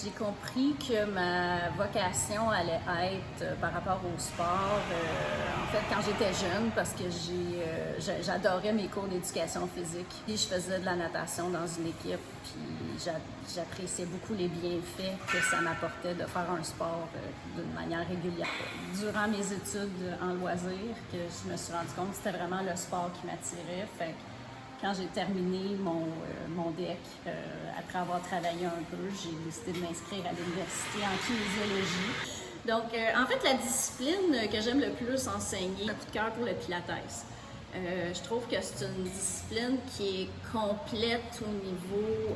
J'ai compris que ma vocation allait être par rapport au sport, en fait, quand j'étais jeune, parce que j'adorais mes cours d'éducation physique. Puis je faisais de la natation dans une équipe, puis j'appréciais beaucoup les bienfaits que ça m'apportait de faire un sport d'une manière régulière. Durant mes études en loisirs, que je me suis rendu compte que c'était vraiment le sport qui m'attirait. Fait que quand j'ai terminé mon DEC, après avoir travaillé un peu, j'ai décidé de m'inscrire à l'université en kinésiologie. Donc, en fait, la discipline que j'aime le plus enseigner, un coup de cœur pour le pilates. Je trouve que c'est une discipline qui est complète au niveau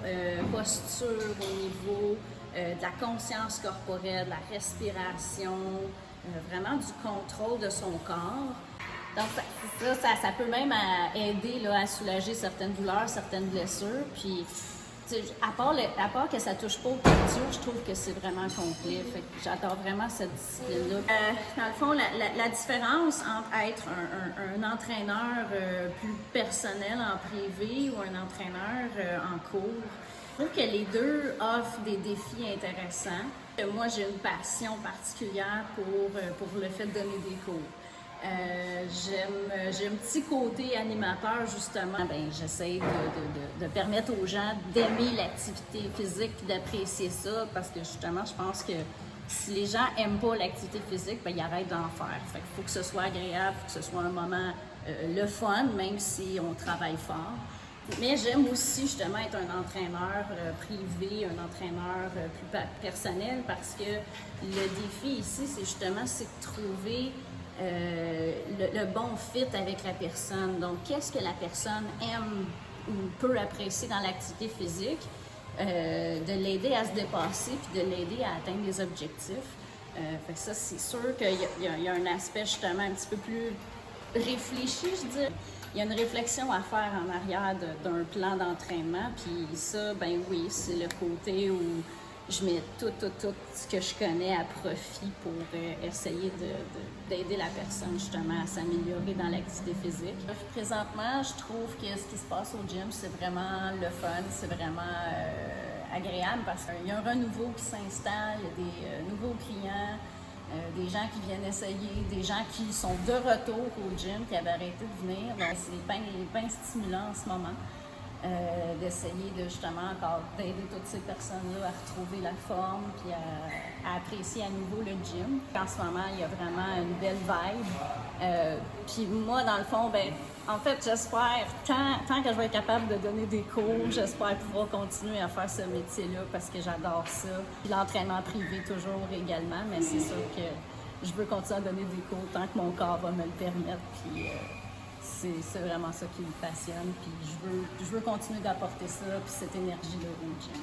posture, au niveau de la conscience corporelle, de la respiration, vraiment du contrôle de son corps. Donc, ça peut même aider là, à soulager certaines douleurs, certaines blessures. Puis, à part que ça touche pas au cardio, je trouve que c'est vraiment complet. Fait que j'adore vraiment cette discipline-là. Dans le fond, la différence entre être un entraîneur plus personnel en privé ou un entraîneur en cours, je trouve que les deux offrent des défis intéressants. Moi, j'ai une passion particulière pour le fait de donner des cours. J'ai un petit côté animateur, justement. J'essaie de permettre aux gens d'aimer l'activité physique et d'apprécier ça parce que, justement, je pense que si les gens n'aiment pas l'activité physique, ils arrêtent d'en faire. Fait qu'il faut que ce soit agréable, il faut que ce soit un moment le fun, même si on travaille fort. Mais j'aime aussi justement être un entraîneur privé, un entraîneur plus personnel parce que le défi ici, c'est de trouver le bon fit avec la personne. Donc, qu'est-ce que la personne aime ou peut apprécier dans l'activité physique, de l'aider à se dépasser puis de l'aider à atteindre des objectifs. Fait que ça, c'est sûr qu'il y a un aspect justement un petit peu plus réfléchi, je dirais. Il y a une réflexion à faire en arrière d'un plan d'entraînement, puis ça, ben oui, c'est le côté où je mets tout ce que je connais à profit pour essayer d'aider la personne justement à s'améliorer dans l'activité physique. Présentement, je trouve que ce qui se passe au gym, c'est vraiment le fun, c'est vraiment agréable parce qu'il y a un renouveau qui s'installe, il y a des nouveaux clients, des gens qui viennent essayer, des gens qui sont de retour au gym, qui avaient arrêté de venir. Donc, c'est bien stimulant en ce moment. D'essayer de justement encore d'aider toutes ces personnes-là à retrouver la forme puis à apprécier à nouveau le gym. En ce moment, il y a vraiment une belle vibe. Puis moi, dans le fond, en fait, j'espère, tant que je vais être capable de donner des cours, j'espère pouvoir continuer à faire ce métier-là parce que j'adore ça. Puis l'entraînement privé toujours également, mais c'est sûr que je veux continuer à donner des cours tant que mon corps va me le permettre. Puis, c'est vraiment ça qui me passionne, puis je veux continuer d'apporter ça, puis cette énergie-là au gym.